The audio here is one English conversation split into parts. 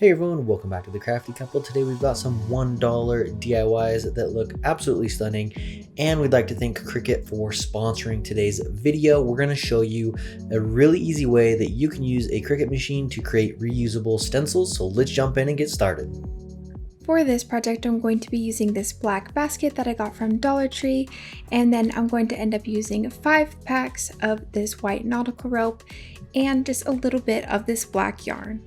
Hey everyone, welcome back to the Crafty Couple. Today we've got some $1 DIYs that look absolutely stunning, and we'd like to thank Cricut for sponsoring today's video. We're going to show you a really easy way that you can use a Cricut machine to create reusable stencils, so let's jump in and get started. For this project, I'm going to be using this black basket that I got from Dollar Tree, and then I'm going to end up using 5 packs of this white nautical rope and just a little bit of this black yarn.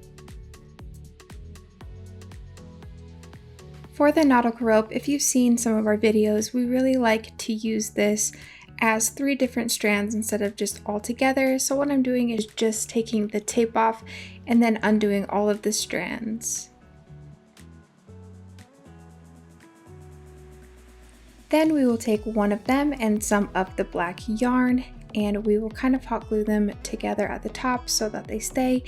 For the nautical rope, if you've seen some of our videos, we really like to use this as 3 different strands instead of just all together. So what I'm doing is just taking the tape off and then undoing all of the strands. Then we will take one of them and some of the black yarn, and we will kind of hot glue them together at the top so that they stay,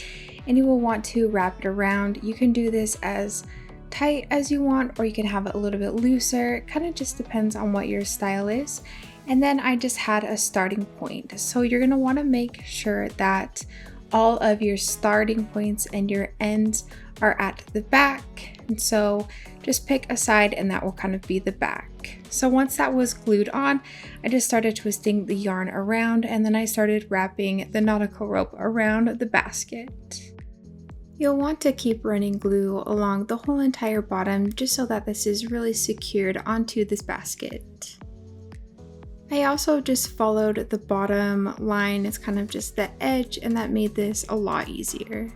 and you will want to wrap it around. You can do this as tight as you want, or you can have it a little bit looser. It kind of just depends on what your style is. And then I just had a starting point. So you're going to want to make sure that all of your starting points and your ends are at the back. And so just pick a side and that will kind of be the back. So once that was glued on, I just started twisting the yarn around, and then I started wrapping the nautical rope around the basket. You'll want to keep running glue along the whole entire bottom just so that this is really secured onto this basket. I also just followed the bottom line, it's kind of just the edge, and that made this a lot easier.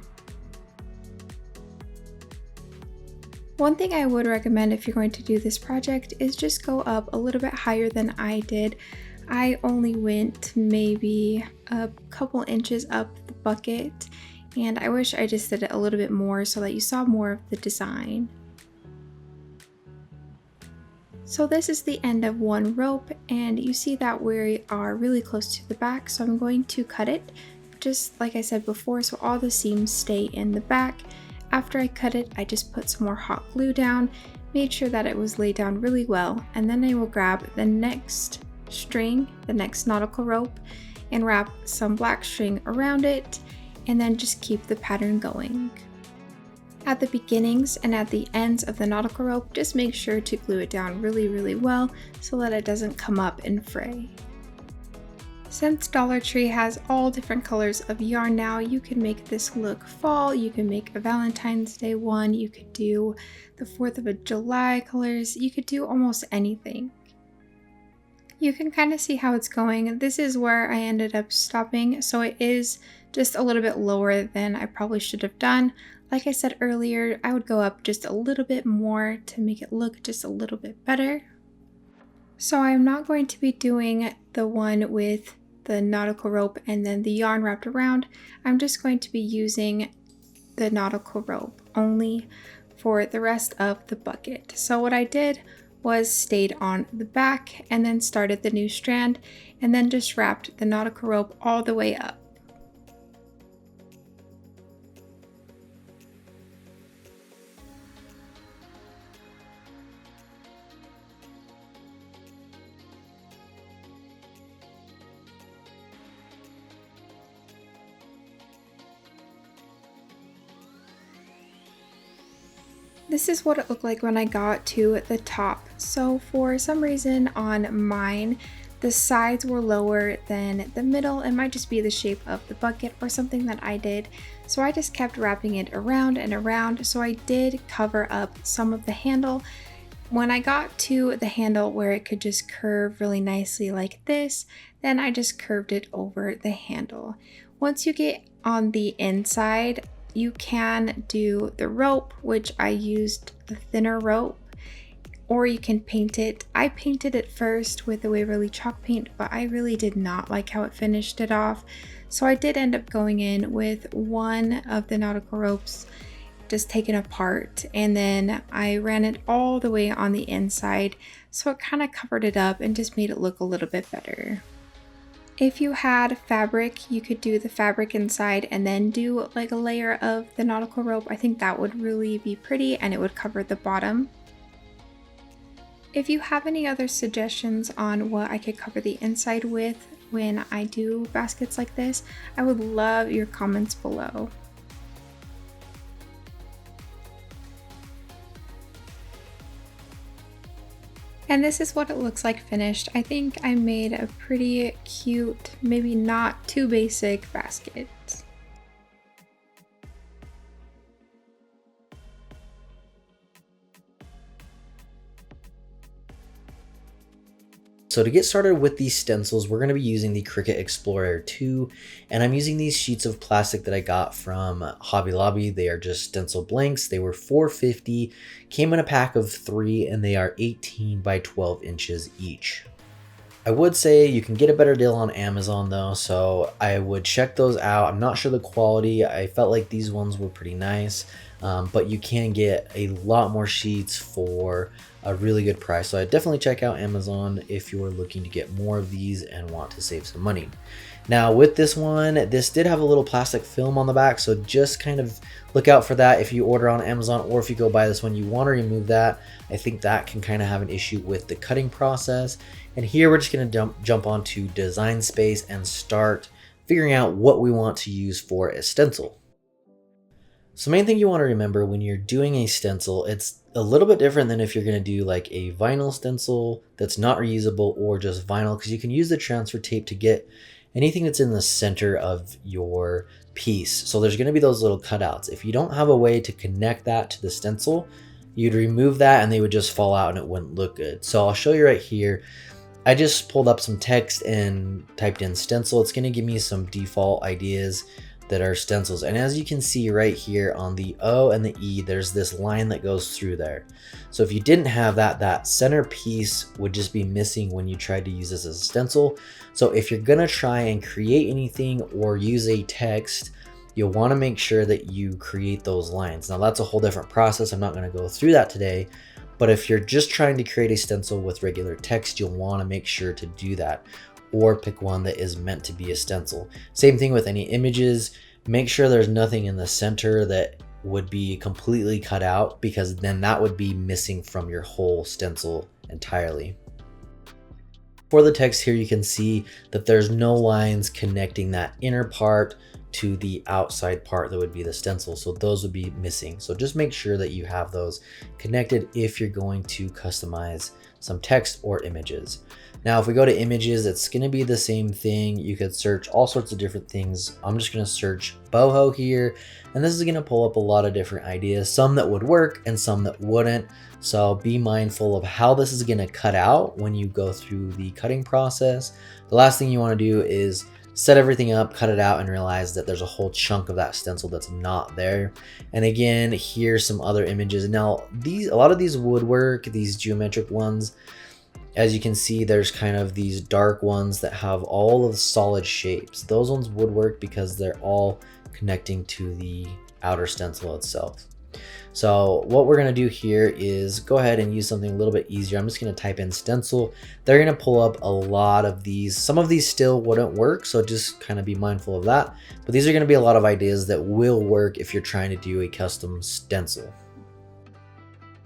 One thing I would recommend if you're going to do this project is just go up a little bit higher than I did. I only went maybe a couple inches up the bucket, and I wish I just did it a little bit more so that you saw more of the design. So this is the end of one rope, and you see that we are really close to the back, so I'm going to cut it just like I said before, so all the seams stay in the back. After I cut it, I just put some more hot glue down, made sure that it was laid down really well, and then I will grab the next string, the next nautical rope, and wrap some black string around it, and then just keep the pattern going. At the beginnings and at the ends of the nautical rope, just make sure to glue it down really well so that it doesn't come up and fray. Since Dollar Tree has all different colors of yarn now, you can make this look fall, you can make a Valentine's Day one, you could do the 4th of July colors, you could do almost anything. You can kind of see how it's going. This is where I ended up stopping, so it is just a little bit lower than I probably should have done. Like I said earlier, I would go up just a little bit more to make it look just a little bit better. So I'm not going to be doing the one with the nautical rope and then the yarn wrapped around. I'm just going to be using the nautical rope only for the rest of the bucket. So what I did was stayed on the back and then started the new strand and then just wrapped the nautical rope all the way up. This is what it looked like when I got to the top. So for some reason on mine, the sides were lower than the middle. It might just be the shape of the bucket or something that I did. So I just kept wrapping it around and around. So I did cover up some of the handle. When I got to the handle where it could just curve really nicely like this, then I just curved it over the handle. Once you get on the inside, you can do the rope, which I used the thinner rope, or you can paint it. I painted it first with the Waverly chalk paint, but I really did not like how it finished it off. So I did end up going in with one of the nautical ropes just taken apart, and then I ran it all the way on the inside, so it kind of covered it up and just made it look a little bit better. If you had fabric, you could do the fabric inside and then do like a layer of the nautical rope. I think that would really be pretty and it would cover the bottom. If you have any other suggestions on what I could cover the inside with when I do baskets like this, I would love your comments below. And this is what it looks like finished. I think I made a pretty cute, maybe not too basic basket. So to get started with these stencils, we're going to be using the Cricut Explore Air 2, and I'm using these sheets of plastic that I got from Hobby Lobby. They are just stencil blanks. They were $4.50, came in a pack of 3, and they are 18 by 12 inches each. I would say you can get a better deal on Amazon though, so I would check those out. I'm not sure the quality. I felt like these ones were pretty nice, but you can get a lot more sheets for a really good price. So I definitely check out Amazon if you are looking to get more of these and want to save some money. Now with this one, this did have a little plastic film on the back, so just kind of look out for that if you order on Amazon, or if you go buy this one, you want to remove that. I think that can kind of have an issue with the cutting process. And here we're just going to jump onto Design Space and start figuring out what we want to use for a stencil. So main thing you want to remember when you're doing a stencil, it's a little bit different than if you're going to do like a vinyl stencil that's not reusable, or just vinyl, because you can use the transfer tape to get anything that's in the center of your piece. So there's going to be those little cutouts. If you don't have a way to connect that to the stencil, you'd remove that and they would just fall out and it wouldn't look good. So I'll show you right here. I just pulled up some text and typed in stencil. It's going to give me some default ideas that are stencils. And as you can see right here on the O and the E, there's this line that goes through there. So if you didn't have that, that center piece would just be missing when you tried to use this as a stencil. So if you're going to try and create anything or use a text, you'll want to make sure that you create those lines. Now that's a whole different process. I'm not going to go through that today. But if you're just trying to create a stencil with regular text, you'll want to make sure to do that, or pick one that is meant to be a stencil. Same thing with any images. Make sure there's nothing in the center that would be completely cut out, because then that would be missing from your whole stencil entirely. For the text here, you can see that there's no lines connecting that inner part to the outside part that would be the stencil. So those would be missing. So just make sure that you have those connected if you're going to customize some text or images. Now, if we go to images, it's going to be the same thing. You could search all sorts of different things. I'm just going to search boho here, and this is going to pull up a lot of different ideas, some that would work and some that wouldn't. So be mindful of how this is going to cut out when you go through the cutting process. The last thing you want to do is set everything up, cut it out, and realize that there's a whole chunk of that stencil that's not there. And again, here's some other images. Now, a lot of these would work, these geometric ones. As you can see, there's kind of these dark ones that have all of the solid shapes. Those ones would work because they're all connecting to the outer stencil itself. So what we're going to do here is go ahead and use something a little bit easier. I'm just going to type in stencil. They're going to pull up a lot of these. Some of these still wouldn't work, so just kind of be mindful of that. But these are going to be a lot of ideas that will work if you're trying to do a custom stencil.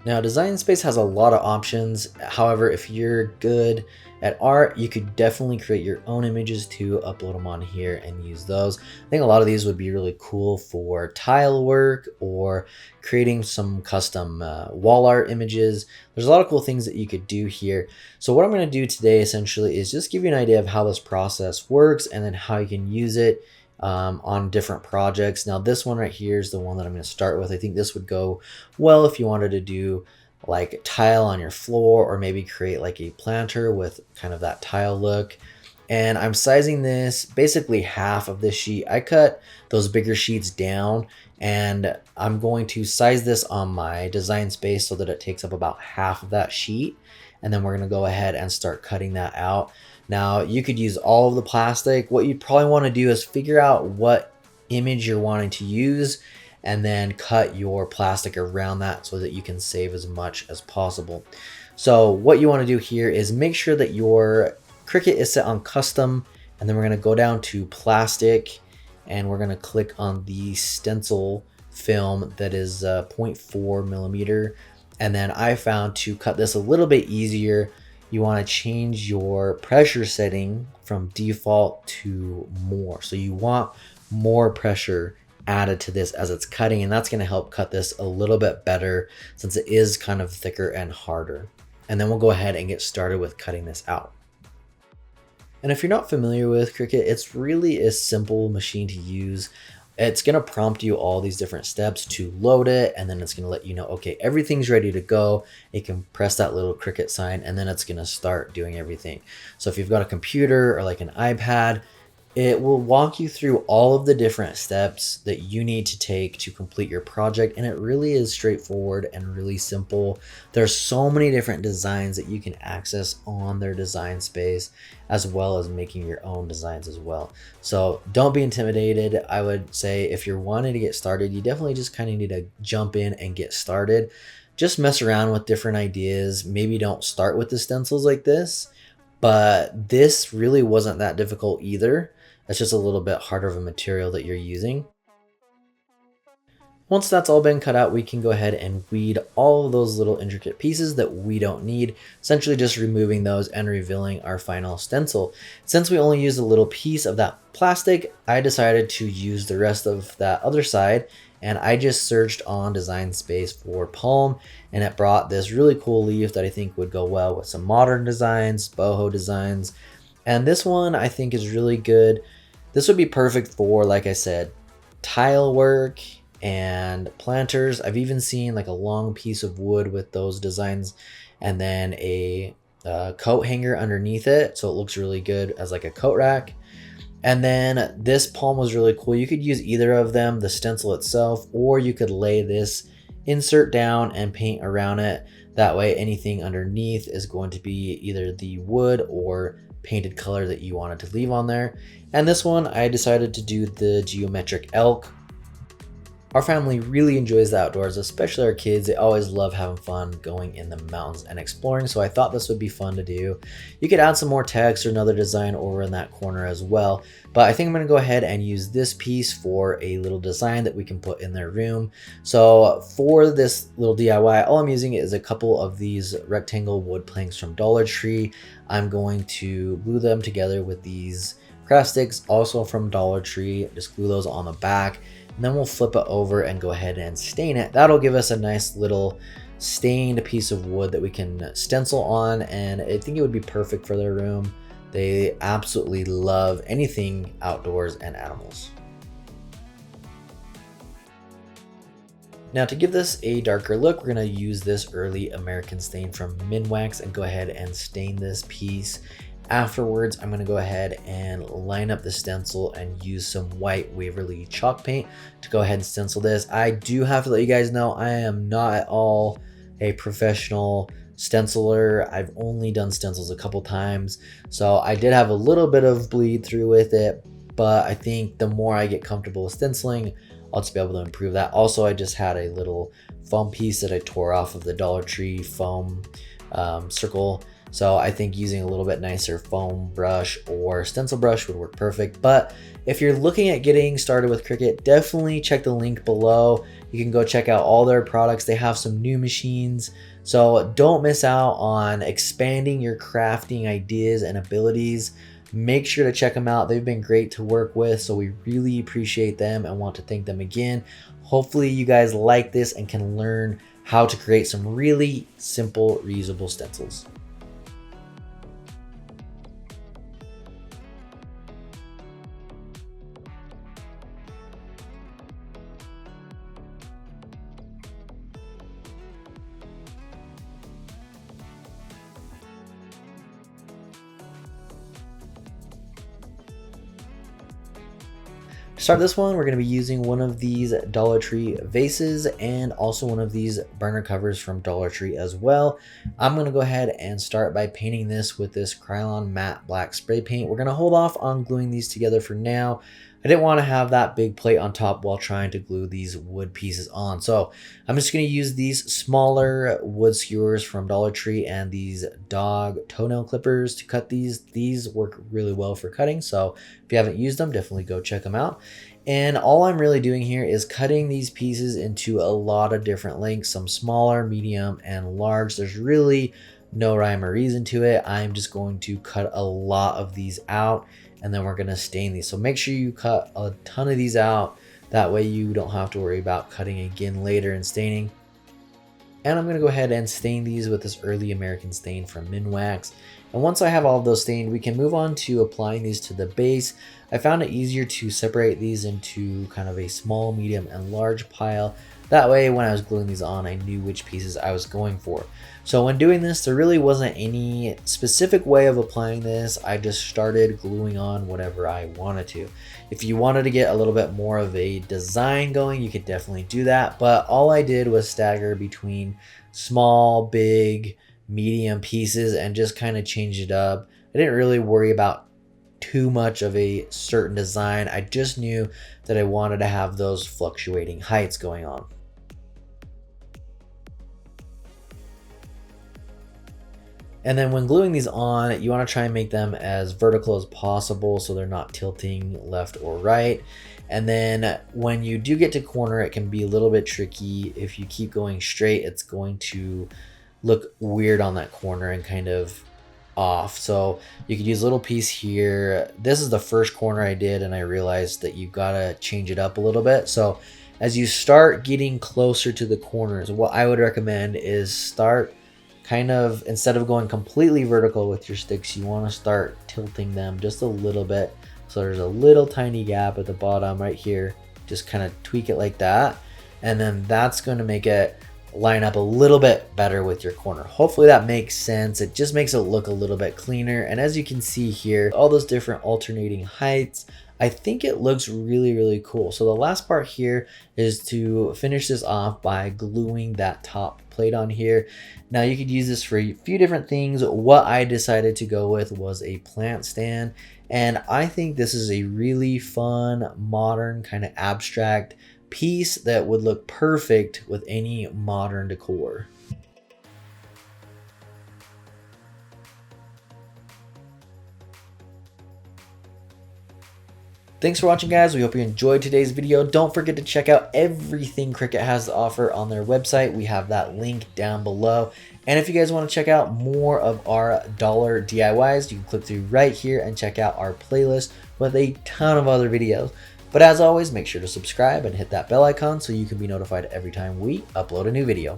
Now, Design Space has a lot of options. However, if you're good at art, you could definitely create your own images to upload them on here and use those. I think a lot of these would be really cool for tile work or creating some custom wall art images. There's a lot of cool things that you could do here. So what I'm going to do today essentially is just give you an idea of how this process works and then how you can use it on different projects. Now this one right here is the one that I'm going to start with. I think this would go well if you wanted to do like tile on your floor, or maybe create like a planter with kind of that tile look. And I'm sizing this basically half of this sheet. I cut those bigger sheets down, and I'm going to size this on my Design Space so that it takes up about half of that sheet. And then we're going to go ahead and start cutting that out. Now you could use all of the plastic. What you'd probably want to do is figure out what image you're wanting to use, and then cut your plastic around that so that you can save as much as possible. So what you want to do here is make sure that your Cricut is set on custom, and then we're going to go down to plastic, and we're going to click on the stencil film that is 0.4 millimeter. And then I found to cut this a little bit easier, you want to change your pressure setting from default to more. So you want more pressure added to this as it's cutting, and that's going to help cut this a little bit better since it is kind of thicker and harder. and then we'll go ahead and get started with cutting this out. And if you're not familiar with Cricut, it's really a simple machine to use. It's going to prompt you all these different steps to load it, and then it's going to let you know, okay, everything's ready to go. You can press that little Cricut sign, and then it's going to start doing everything. So if you've got a computer or like an iPad, it will walk you through all of the different steps that you need to take to complete your project, and it really is straightforward and really simple. There's so many different designs that you can access on their design space, as well as making your own designs as well. So don't be intimidated. I would say if you're wanting to get started, you definitely just kind of need to jump in and get started. Just mess around with different ideas. Maybe don't start with the stencils like this, but this really wasn't that difficult either. It's just a little bit harder of a material that you're using. Once that's all been cut out, we can go ahead and weed all of those little intricate pieces that we don't need, essentially just removing those and revealing our final stencil. Since we only used a little piece of that plastic, I decided to use the rest of that other side, and I just searched on Design Space for palm, and it brought this really cool leaf that I think would go well with some modern designs, boho designs, and this one I think is really good. This would be perfect for, like I said, tile work and planters. I've even seen like a long piece of wood with those designs, and then a coat hanger underneath it, so it looks really good as like a coat rack. And then this palm was really cool. You could use either of them, the stencil itself, or you could lay this insert down and paint around it. That way anything underneath is going to be either the wood or painted color that you wanted to leave on there. And this one I decided to do the geometric elk. Our family really enjoys the outdoors, especially our kids. They always love having fun going in the mountains and exploring, so I thought this would be fun to do. You could add some more text or another design over in that corner as well, but I think I'm going to go ahead and use this piece for a little design that we can put in their room. So for this little DIY, all I'm using is a couple of these rectangle wood planks from Dollar Tree. I'm going to glue them together with these craft sticks, also from Dollar Tree. Just glue those on the back. And then we'll flip it over and go ahead and stain it. That'll give us a nice little stained piece of wood that we can stencil on, and I think it would be perfect for their room. They absolutely love anything outdoors and animals. Now to give this a darker look, we're going to use this early American stain from Minwax and go ahead and stain this piece. Afterwards, I'm going to go ahead and line up the stencil and use some white Waverly chalk paint to go ahead and stencil this. I do have to let you guys know I am not at all a professional stenciler. I've only done stencils a couple times, so I did have a little bit of bleed through with it, but I think the more I get comfortable with stenciling, I'll just be able to improve that. Also, I just had a little foam piece that I tore off of the Dollar Tree foam circle. So I think using a little bit nicer foam brush or stencil brush would work perfect. But if you're looking at getting started with Cricut, definitely check the link below. You can go check out all their products. They have some new machines. So don't miss out on expanding your crafting ideas and abilities. Make sure to check them out. They've been great to work with, so we really appreciate them and want to thank them again. Hopefully you guys like this and can learn how to create some really simple reusable stencils. To start this one, we're going to be using one of these Dollar Tree vases and also one of these burner covers from Dollar Tree as well. I'm going to go ahead and start by painting this with this Krylon matte black spray paint. We're going to hold off on gluing these together for now. I didn't want to have that big plate on top while trying to glue these wood pieces on. So I'm just going to use these smaller wood skewers from Dollar Tree and these dog toenail clippers to cut these. These work really well for cutting. So if you haven't used them, definitely go check them out. And all I'm really doing here is cutting these pieces into a lot of different lengths, some smaller, medium, and large. There's really no rhyme or reason to it. I'm just going to cut a lot of these out, and then we're going to stain these. So make sure you cut a ton of these out. That way you don't have to worry about cutting again later and staining. And I'm going to go ahead and stain these with this early American stain from Minwax. And once I have all of those stained, we can move on to applying these to the base. I found it easier to separate these into kind of a small, medium, and large pile. That way, when I was gluing these on, I knew which pieces I was going for. So when doing this, there really wasn't any specific way of applying this. I just started gluing on whatever I wanted to. If you wanted to get a little bit more of a design going, you could definitely do that. But all I did was stagger between small, big, medium pieces and just kind of change it up. I didn't really worry about too much of a certain design. I just knew that I wanted to have those fluctuating heights going on. And then when gluing these on, you want to try and make them as vertical as possible so they're not tilting left or right. And then when you do get to corner, it can be a little bit tricky. If you keep going straight, it's going to look weird on that corner and kind of off. So you could use a little piece here. This is the first corner I did, and I realized that you've got to change it up a little bit. So as you start getting closer to the corners, what I would recommend is start kind of, instead of going completely vertical with your sticks, you want to start tilting them just a little bit. So there's a little tiny gap at the bottom right here. Just kind of tweak it like that. And then that's going to make it line up a little bit better with your corner. Hopefully that makes sense. It just makes it look a little bit cleaner. And as you can see here, all those different alternating heights, I think it looks really, really cool. So the last part here is to finish this off by gluing that top plate on here. Now you could use this for a few different things. What I decided to go with was a plant stand. And I think this is a really fun, modern, kind of abstract piece that would look perfect with any modern decor. Thanks for watching, guys. We hope you enjoyed today's video. Don't forget to check out everything Cricut has to offer on their website. We have that link down below. And if you guys want to check out more of our dollar DIYs, you can click through right here and check out our playlist with a ton of other videos. But as always, make sure to subscribe and hit that bell icon so you can be notified every time we upload a new video.